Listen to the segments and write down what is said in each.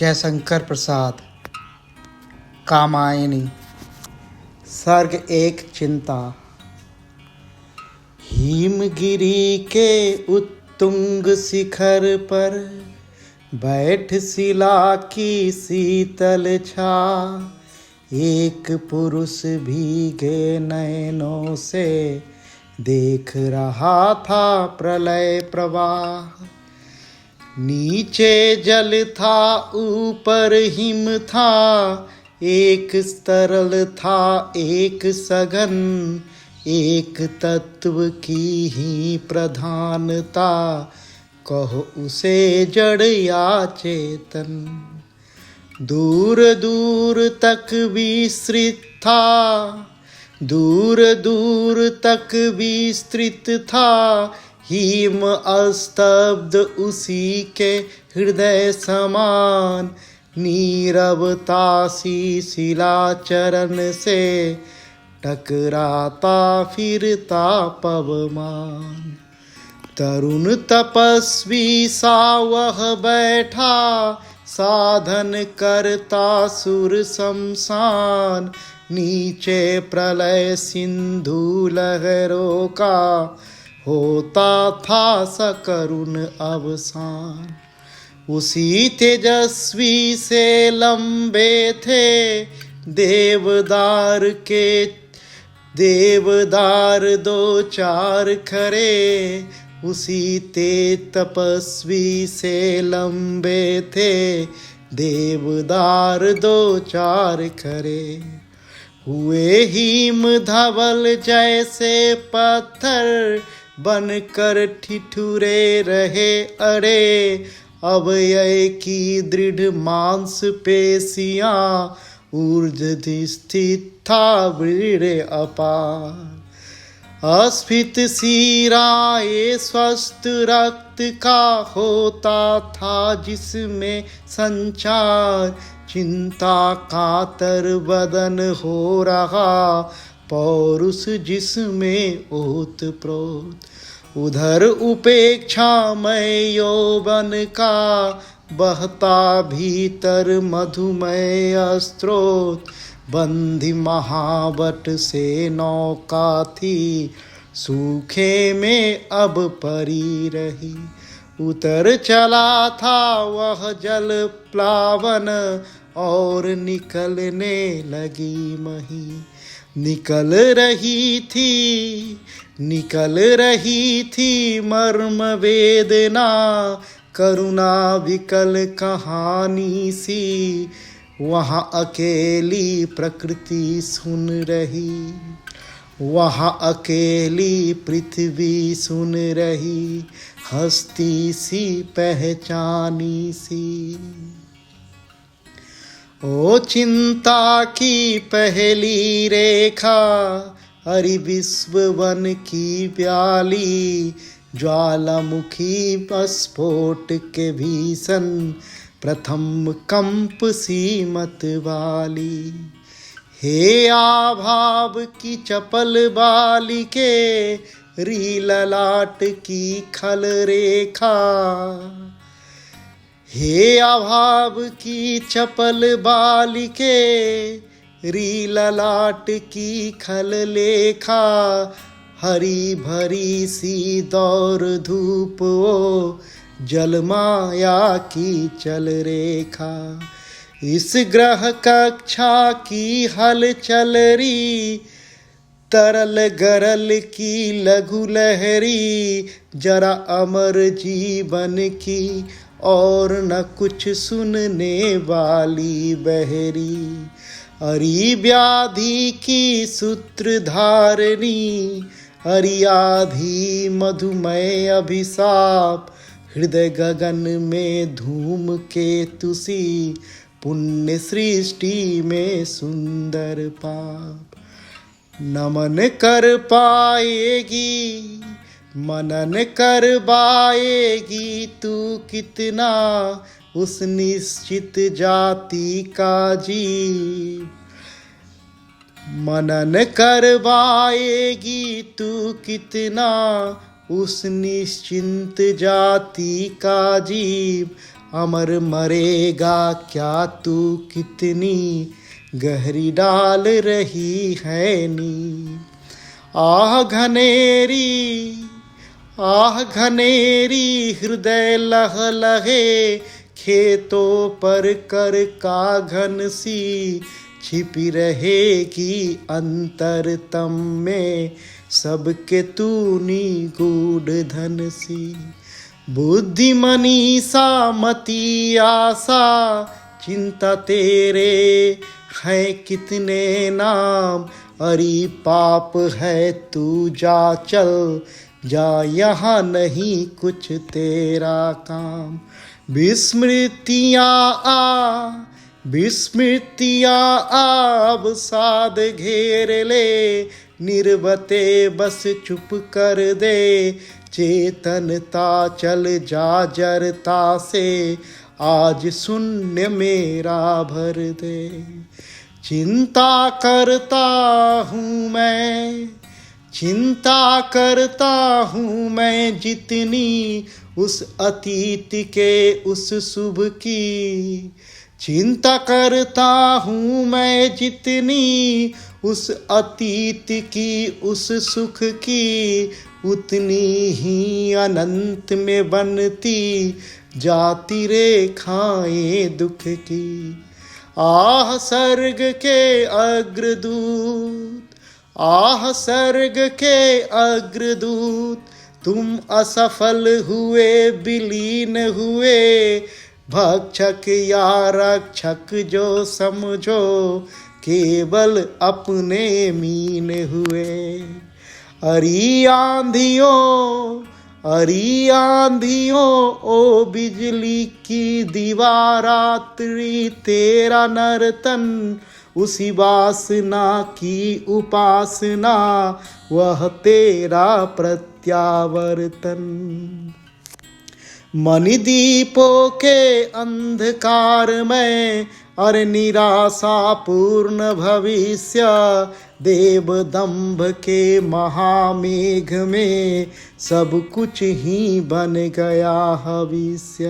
जयशंकर प्रसाद। कामायनी। सर्ग एक। चिंता। हिमगिरी के उत्तुंग शिखर पर बैठ शिला की शीतल छा, एक पुरुष भीगे नयनों से देख रहा था प्रलय प्रवाह। नीचे जल था, ऊपर हिम था, एक तरल था एक सघन, एक तत्व की ही प्रधानता, कहो उसे जड़ या चेतन। दूर दूर तक विस्तृत था, दूर दूर तक विस्तृत था, हिम अस्तब्ध उसी के हृदय समान, नीरवता सी शिला चरण से टकराता फिरता पवमान। तरुण तपस्वी सा वह बैठा, साधन करता सुर शमशान, नीचे प्रलय सिंधु लहरों का होता था सकरुण अवसान। उसी तेजस्वी से लंबे थे देवदार के देवदार दो चार खरे, उसी ते तपस्वी से लंबे थे देवदार दो चार खरे। हुए हिम धवल जैसे पत्थर, बनकर ठिठुरे रहे अड़े, अवयव की दृढ़ मांस पेशियां, ऊर्ध्व स्थित था वृड़ अपार। अस्फीत शिराए स्वस्थ रक्त का होता था जिसमें संचार, चिंता कातर बदन हो रहा, पौरुष जिसमें ओतप्रोत। उधर उपेक्षामय यौवन का बहता भीतर मधुमय स्रोत, बंधी महावट से नौका थी, सूखे में अब परी रही। उतर चला था वह जल प्लावन, और निकलने लगी मही। निकल रही थी मर्म वेदना, करुणा विकल कहानी सी, वहाँ अकेली प्रकृति सुन रही, वहाँ अकेली पृथ्वी सुन रही, हस्ती सी पहचानी सी। ओ चिंता की पहली रेखा, हरि विश्व वन की प्याली, ज्वालामुखी स्फोट के भीषण प्रथम कंप सीमत वाली। हे आभाव की चपल बालिके, री ललाट की खल रेखा। हे अभाव की चपल बालिके, री ललाट की खल लेखा, हरी भरी सी दौर धूप ओ, जल माया की चल रेखा। इस ग्रह कक्षा की हल चल री, तरल गरल की लघु लहरी, जरा अमर जीवन की और न कुछ सुनने वाली बहरी। अरी व्याधि की सूत्रधारणी, अरियाधी मधुमय अभिशाप, हृदय गगन में धूम केतु सी, पुण्य सृष्टि में सुंदर पाप। नमन कर पाएगी, मनन कर पाएगी तू कितना, उस निश्चित जाति का जीव। मनन करवाएगी तू कितना, उस निश्चिंत जाति का जीव, अमर मरेगा क्या तू कितनी गहरी डाल रही है नी। आह घनेरी हृदय लह लहे, खेतों पर कर काघन सी छिपी रहेगी अंतरतम में सबके तूनी गूढ़ धन सी। बुद्धि मनीषा मति आशा चिंता तेरे हैं कितने नाम, अरे पाप है तू जा चल जा यहाँ नहीं कुछ तेरा काम। विस्मृतियाँ अब साध घेर ले, निर्वते बस चुप कर दे, चेतनता चल जा जरता से आज शून्य मेरा भर दे। चिंता करता हूँ मैं जितनी उस अतीत के उस शुभ की। चिंता करता हूँ मैं जितनी उस अतीत की उस सुख की, उतनी ही अनंत में बनती जाती रेखाएं दुख की। आह सर्ग के अग्रदूत तुम असफल हुए विलीन हुए, भक्षक या रक्षक जो समझो केवल अपने मीन हुए। अरी आंधियों ओ बिजली की दीवारात्रि तेरा नर्तन, उसी वासना की उपासना वह तेरा प्रत्यावर्तन। मणिदीपों के अंधकार में और निराशा पूर्ण भविष्य, देव दंभ के महामेघ में सब कुछ ही बन गया भविष्य।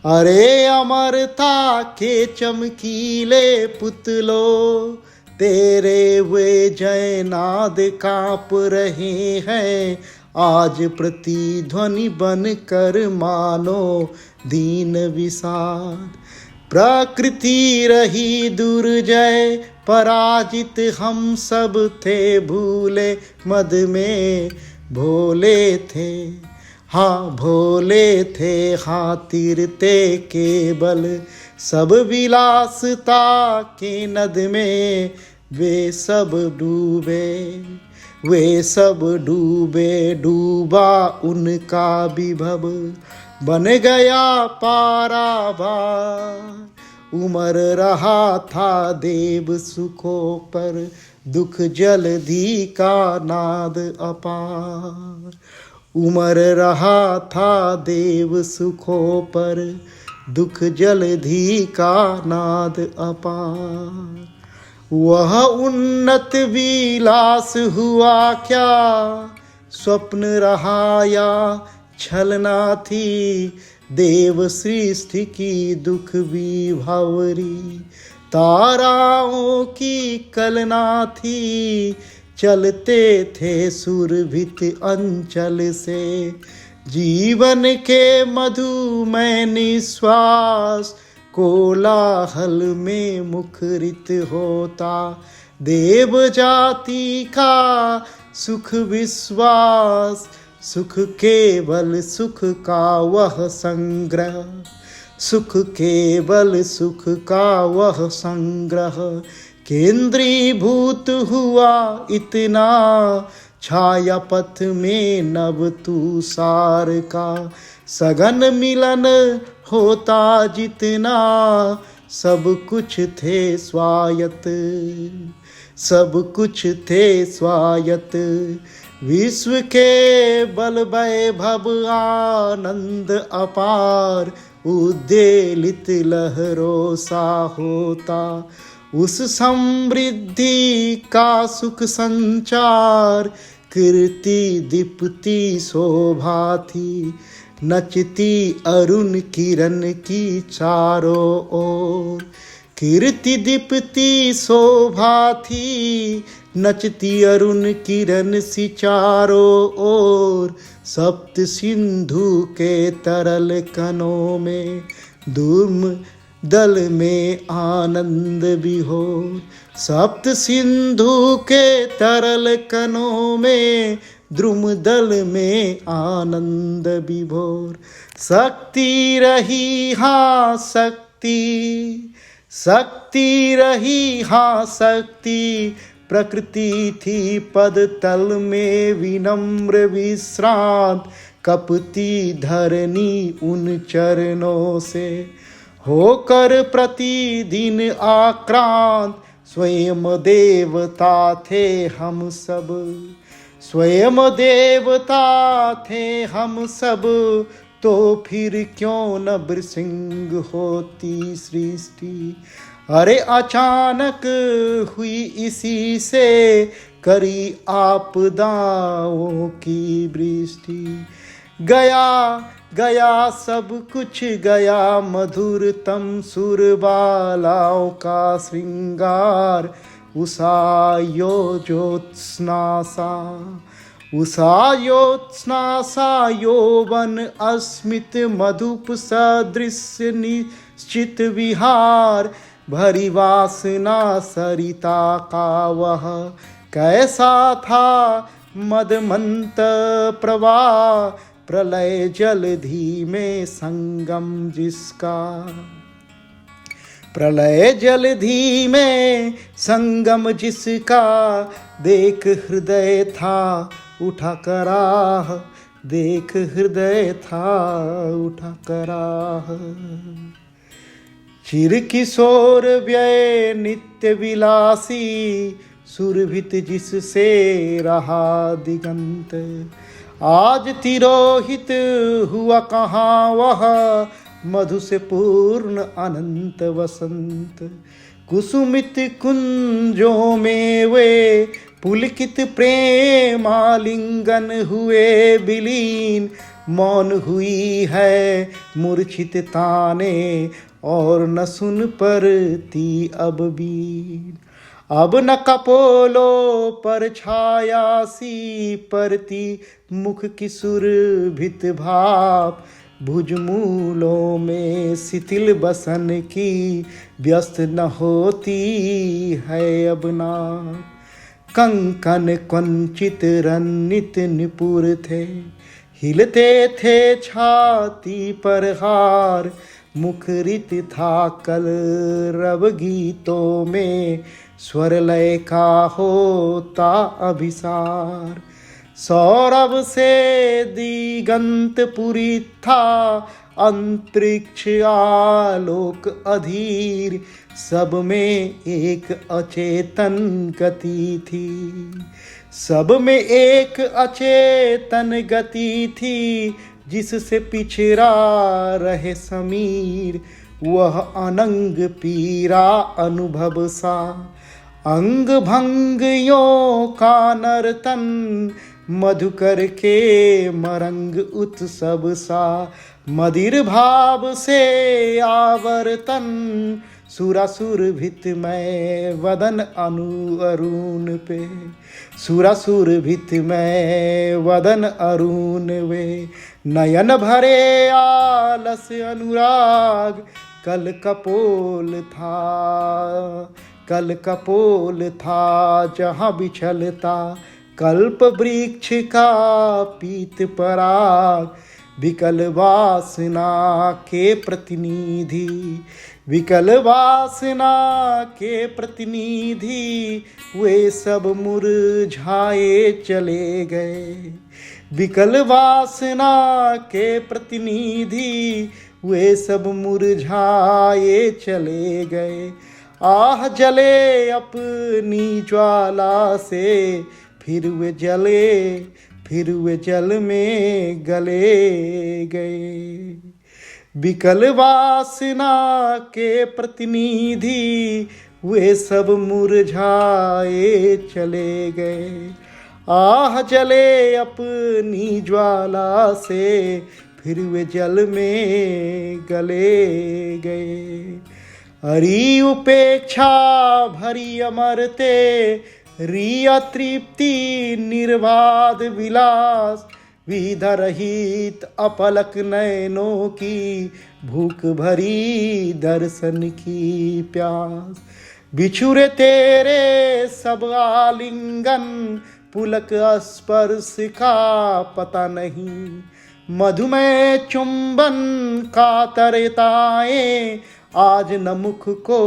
अरे अमरता के चमकीले पुतलों, तेरे वे जयनाद काँप रहे हैं आज प्रतिध्वनि बन कर मानो दीन विषाद। प्रकृति रही दुर्जय पराजित, हम सब थे भूले मद में भोले थे, भोले थे तीरते केवल सब विलासता के नद में। वे सब डूबे डूबा उनका विभव, बन गया पारावार। उमर रहा था देव सुखों पर दुख जलधि का नाद अपार। उमर रहा था देव सुखों पर दुख जलधि का नाद अपार। वह उन्नत विलास हुआ क्या, स्वप्न रहा या छलना थी, देव सृष्टि की दुख विभावरी ताराओं की कलना थी। चलते थे सुरभित अंचल से जीवन के मधुमय निश्वास, कोलाहल में मुखरित होता देव जाति का सुख विश्वास। सुख केवल सुख का वह संग्रह, सुख केवल सुख का वह संग्रह, केंद्रीभूत हुआ इतना छाया पथ में नव तुषार का सघन मिलन होता जितना। सब कुछ थे स्वायत्त, सब कुछ थे स्वायत्त, विश्व के बल वैभव आनंद अपार। उद्वेलित लहरों सा होता उस समृद्धि का सुख संचार, कीर्ति दीप्ति शोभा थी नचती अरुण किरण की चारों ओर। कीर्ति दीप्ति शोभा थी, नचती अरुण किरण सी चारों ओर। सप्त सिंधु के तरल कणों में धूम दल में आनंद विभोर। सप्त सिंधु के तरल कणों में द्रुम दल में आनंद विभोर। शक्ति रही हाँ शक्ति, शक्ति रही हाँ शक्ति, प्रकृति थी पद तल में विनम्र विश्रांत। कपती धरनी उन चरणों से होकर प्रतिदिन आक्रांत। स्वयं देवता थे हम सब, स्वयं देवता थे हम सब, तो फिर क्यों न भृशंग होती सृष्टि। अरे अचानक हुई इसी से करी आपदाओं की वृष्टि। गया गया सब कुछ गया, मधुरतम सुरबालाओं का श्रृंगार। उषा ज्योत्स्ना सा, उषा ज्योत्स्ना सा यौवन अस्मित मधुप सदृश्य निश्चित विहार। भरी वासना सरिता का वह कैसा था मदमंत प्रवाह। प्रलय जलधि में संगम जिसका, प्रलय जलधि में संगम जिसका। देख हृदय था उठा कराह, देख हृदय था उठा कराह। चिर किशोर व्यय नित्य विलासी, सुरभित जिससे रहा दिगंत। आज तिरोहित हुआ कहाँ वह, मधु से पूर्ण अनंत वसंत। कुसुमित कुंजों में वे पुलकित प्रेमालिंगन हुए विलीन। मौन हुई है मूर्छित ताने, और न सुन परती अब बीन। अब न कपोलो पर छाया सी परती, मुख की सुरभित भाप। भुजमूलों में शिथिल बसन की, व्यस्त न होती है अब नाप। कंकन कंचित रन्नित निपुर थे, हिलते थे छाती पर हार। मुखरित था कल रव गीतों में, स्वर लय का होता अभिसार। सौरभ से दिगंत पुरी था, अंतरिक्ष आलोक अधीर। सब में एक अचेतन गति थी, सब में एक अचेतन गति थी। जिससे पिछड़ा रहे समीर, वह अनंग पीरा अनुभव सा। अंग भंग यो का नर्तन, मधुकर के मरंग उत्सव सा। मदिर भाव से आवर्तन, सुरासुर भित में वदन अनु अरुण पे। सुरासुर भित में वदन अरुण वे। नयन भरे आलस अनुराग, कल कपोल था, कल कपोल था जहाँ बिछलता। कल्प वृक्ष का पीत पराग, विकल वासना के प्रतिनिधि। विकल वासना के प्रतिनिधि, वे सब मुरझाए चले गए। विकल वासना के प्रतिनिधि, वे सब मुरझाए चले गए। आह जले अपनी ज्वाला से, फिर वे जले, फिर वे जल में गले गए। विकल वासना के प्रतिनिधि, वे सब मुरझाए चले गए। आह जले अपनी ज्वाला से, फिर वे जल में गले गए। हरी उपेक्षा भरी अमरते, री अतृप्ति निर्बाध विलास, विधा रहित अपलक नयनों की, भूख भरी दर्शन की प्यास। बिछुरे तेरे सब आलिंगन, पुलक स्पर्श का पता नहीं, मधुमय चुंबन का तरताएं आज न मुख को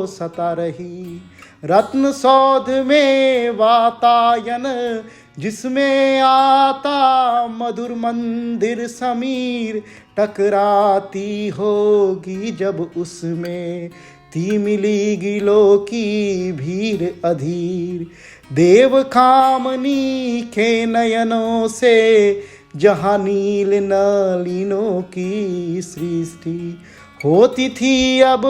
सता रही। रत्न सौध में वातायन जिसमें आता मधुर मंदिर समीर, टकराती होगी जब उसमें ती मिली गिलों की भीड़ अधीर। देव कामनी के नयनों से जहाँ नील नलिनों की सृष्टि होती थी अब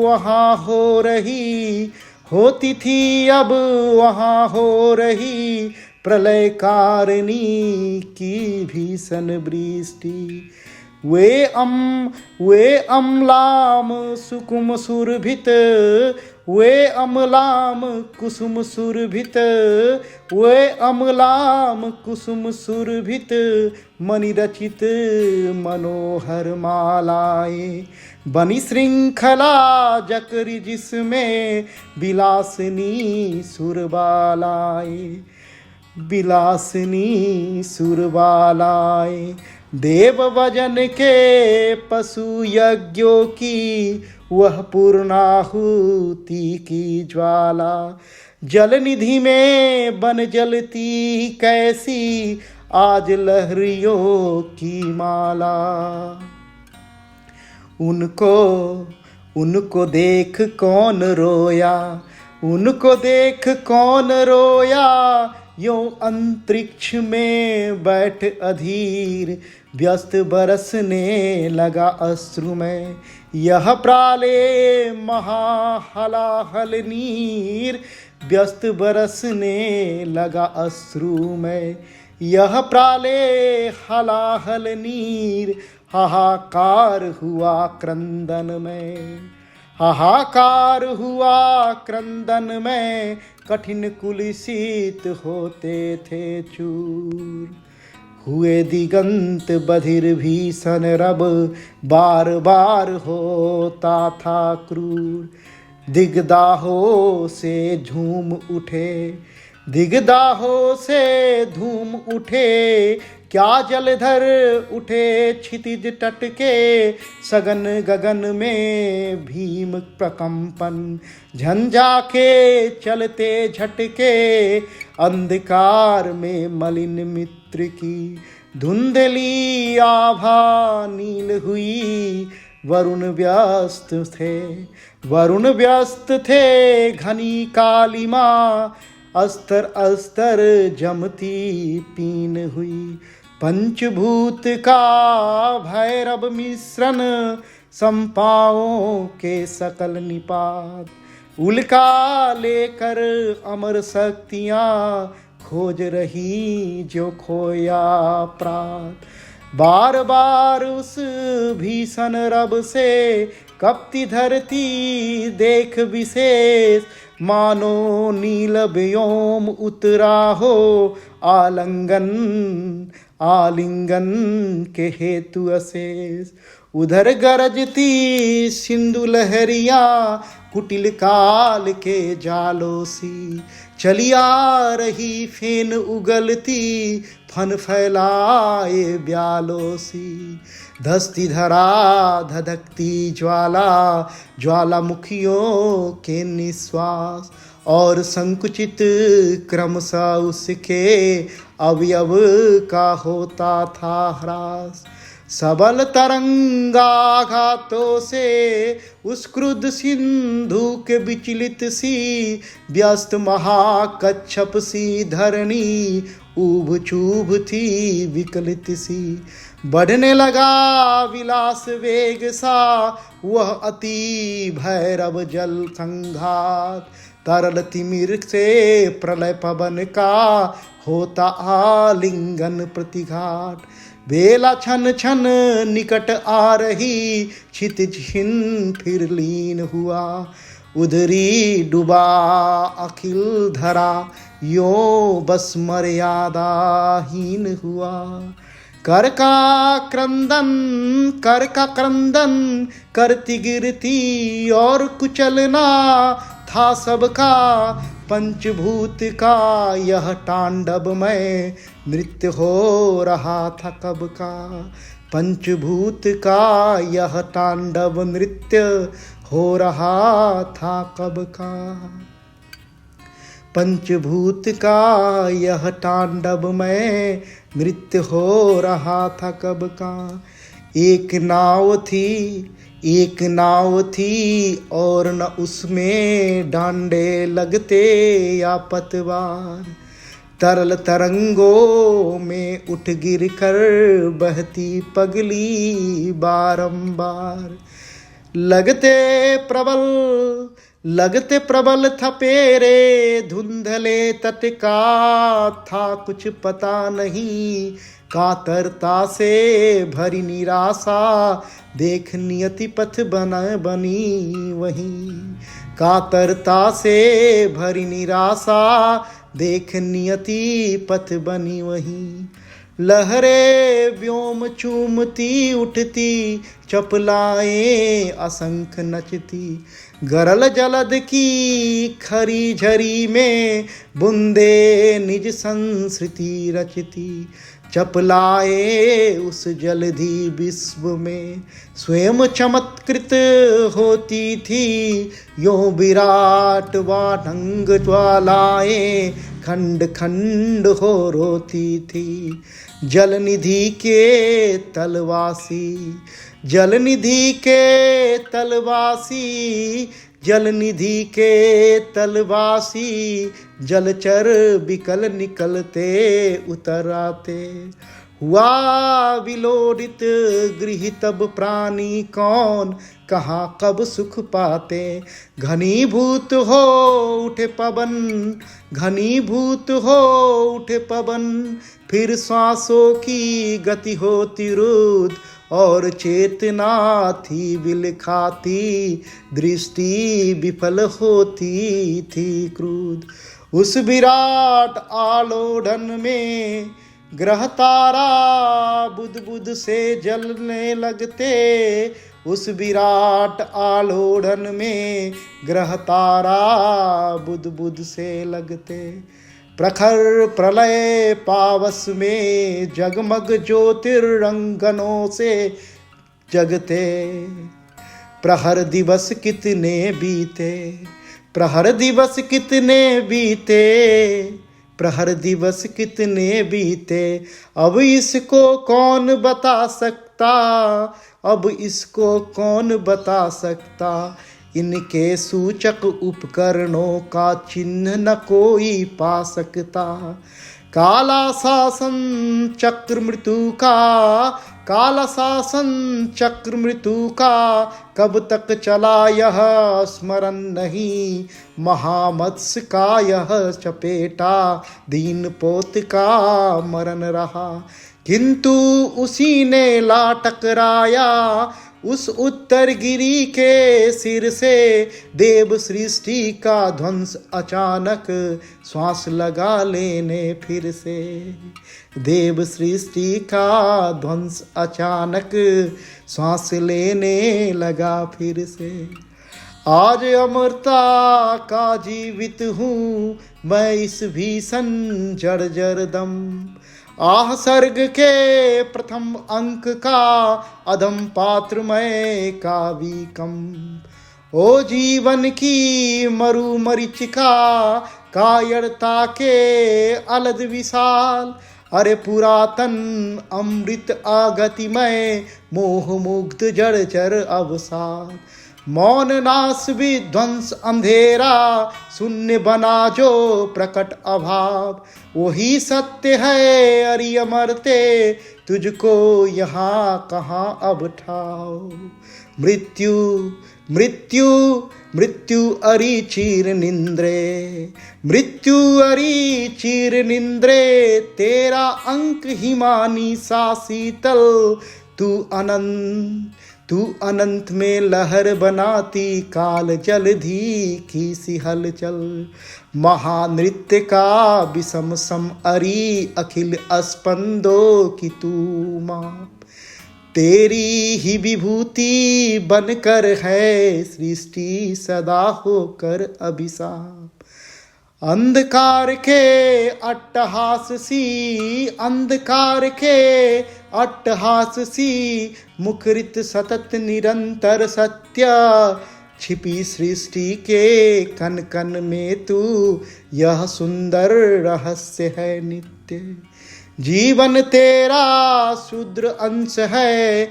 वहाँ हो रही, होती थी अब वहाँ हो रही, प्रलय कारिणी की भीषण वृष्टि। वे अम्लाम सुकुम सुरभित, वे अम्लाम कुसुम सुरभित, वे अम्लाम कुसुम सुरभित, मणि रचित मनोहर मालाएं, बनी श्रृंखला जकरी जिसमें विलासिनी सुरबालाएं, विलासिनी सुरबालाएं। देव वजन के पशु यज्ञों की वह पूर्णाहुति की ज्वाला, जल निधि में बन जलती कैसी आज लहरियों की माला। उनको देख कौन रोया, उनको देख कौन रोया, यूं अंतरिक्ष में बैठ अधीर, व्यस्त बरसने लगा अश्रु में यह प्राले महाहलाहल नीर, व्यस्त बरसने लगा अश्रु में यह प्राले हलाहल नीर। हाहाकार हुआ क्रंदन में, हाहाकार हुआ क्रंदन में, कठिन कुलसित होते थे चूर। हुए दिगंत बधिर भीषण रब, बार बार होता था क्रूर। दिग्दाहों से झूम उठे, दिग्दाहों से धूम उठे, क्या जलधर उठे क्षितिज तट के, सगन गगन में भीम प्रकंपन, झंझा के चलते झटके, अंधकार में मलिन मित्र की धुंधली आभा नील हुई। वरुण व्यस्त थे, वरुण व्यस्त थे, घनी कालिमा अस्तर अस्तर जमती पीन हुई। पंचभूत का भैरव मिश्रण, संपाओं के सकल निपात, उल्का लेकर अमर शक्तियाँ खोज रही जो खोया प्रात। बार बार उस भीषण रब से कपती धरती देख विशेष, मानो नील व्योम उतरा हो आलिंगन, आलिंगन के हेतु अशेष। उधर गरजती सिंधु लहरिया, कुटिल काल के जालों सी, चली आ रही फेन उगलती, फन फैलाए ब्यालों सी। धसती धरा धधकती ज्वाला, ज्वालामुखियों के निश्वास, और संकुचित क्रमशः उसके अवयव का होता था ह्रास। सबल तरंगाघातों से उस क्रुद्ध सिंधु के विचलित सी, व्यस्त महाकच्छप सी धरणी, ऊब चूब थी विकलित सी। बढ़ने लगा विलास वेग सा, वह अति भैरव जल संघात, तरल तिमिर से प्रलय पवन का होता आलिंगन प्रतिघाट। बेला छन छन निकट आ रही, क्षितिज हिन फिर लीन हुआ। उधरी डूबा अखिल धरा, यो बस मर्यादाहीन हुआ। कर का क्रंदन करती गिरती और कुचलना था सबका। पंचभूत का यह तांडवमय नृत्य हो रहा था कब का। पंचभूत का यह तांडव नृत्य हो रहा था कब का। पंचभूत का यह तांडवमय नृत्य हो रहा था कब का। एक नाव थी और न उसमें डांडे लगते या पतवार। तरल तरंगों में उठ गिर कर बहती पगली बारंबार। लगते प्रबल थपेरे धुंधले तट का था कुछ पता नहीं। कातरता से भरी निराशा देख नियति पथ बनी वहीं। कातरता से भरी निराशा देख नियति पथ बनी वहीं। लहरें व्योम चूमती उठती, चपलाएं असंख्य नचती। गरल जलद की खरी झरी में बूंदे निज संस्कृति रचती। चपलाए उस जलधि विश्व में स्वयं चमत्कृत होती थी। यो विराट वाढंग ज्वालाएं खंड खंड हो रोती थी। जलनिधि के तलवासी जलचर बिकल निकलते उतर आते। हुआ विलोडित गृह तब प्राणी कौन, कहाँ कब सुख पाते। घनीभूत हो उठे पवन, फिर श्वासों की गति होती रुद्ध। और चेतना थी विलखाती, दृष्टि विफल होती थी क्रोध। उस विराट आलोड़न में ग्रह तारा बुध से जलने लगते। उस विराट आलोड़न में ग्रह तारा बुध से लगते। प्रखर प्रलय पावस में जगमग ज्योतिर्रंगनों से जगते। प्रहर दिवस कितने बीते, अब इसको कौन बता सकता। इनके सूचक उपकरणों का चिन्ह न कोई पा सकता। काला शासन चक्र मृत्यु का कब तक चला यह स्मरण नहीं। महामत्स्य का यह चपेटा दीन पोत का मरण रहा। किंतु उसी ने ला टकराया उस उत्तर गिरी के सिर से। देव सृष्टि का ध्वंस अचानक श्वास लगा लेने फिर से। देव सृष्टि का ध्वंस अचानक श्वास लेने लगा फिर से। आज अमरता का जीवित हूँ मैं इस भीषण जर्जर दम। आह सर्ग के प्रथम अंक का अधम पात्र मैं कावी कम। ओ जीवन की मरुमरीचिका कायरता के अलद विशाल। अरे पुरातन अमृत आगतिमय मोह मुग्ध जड़चर अवसाद। मौन नाश विध्वंस अंधेरा शून्य बना जो प्रकट अभाव। वही सत्य है अरि अमरते तुझको यहाँ कहाँ अब ठाओ। मृत्यु मृत्यु मृत्यु अरि चीर निंद्रे, मृत्यु अरि चीर निंद्रे, तेरा अंक हिमानी सा शीतल, तू अनंत में लहर बनाती, काल जलधि की सी हलचल। महानृत्य का विषम सम अरि अखिल स्पंदो की तू माप, तेरी ही विभूति बनकर है सृष्टि सदा होकर अभिशाप। अंधकार के अट्टहास सी, अंधकार के अट्टहास सी, मुखरित सतत निरंतर सत्य, छिपी सृष्टि के कण कण में तू, यह सुंदर रहस्य है नित्य। जीवन तेरा शूद्र अंश है,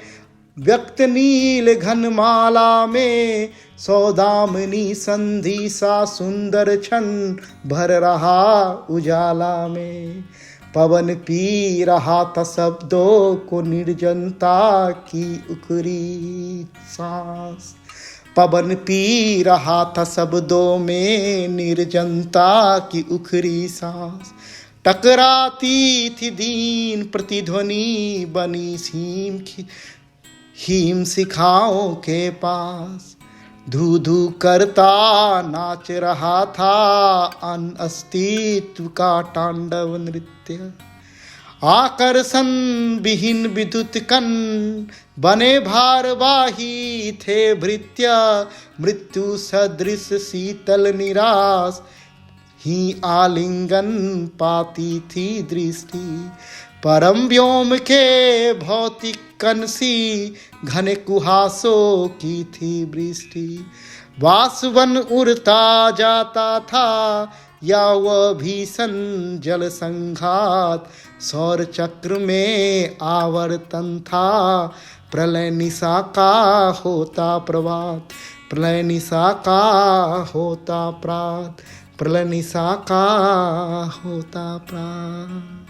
व्यक्त नील घनमाला में, सौदामिनी संधि सा सुंदर क्षण भर रहा उजाला में। पवन पी रहा था शब्दों को निर्जनता की उखरी सांस, पवन पी रहा था शब्दों में निर्जनता की उखरी सांस। टकराती थी दीन प्रतिध्वनि बनी हिम शिखाओं के पास, धू धू करता नाच रहा था अन अस्तित्व का तांडव नृत्य। आकर्षण विहीन विद्युत कण बने भारवाही थे भृत्य, मृत्यु सदृश शीतल निराश ही आलिंगन पाती थी दृष्टि। परम व्योम के भौतिक कण सी घने कुहासों की थी वृष्टि। वासवन उड़ता जाता था या वह भीषण जल संघात, सौर चक्र में आवर्तन था, प्रलय निशा का होता प्रभात, प्रलय निशा का होता प्रात, प्रलय निशा का होता प्रात।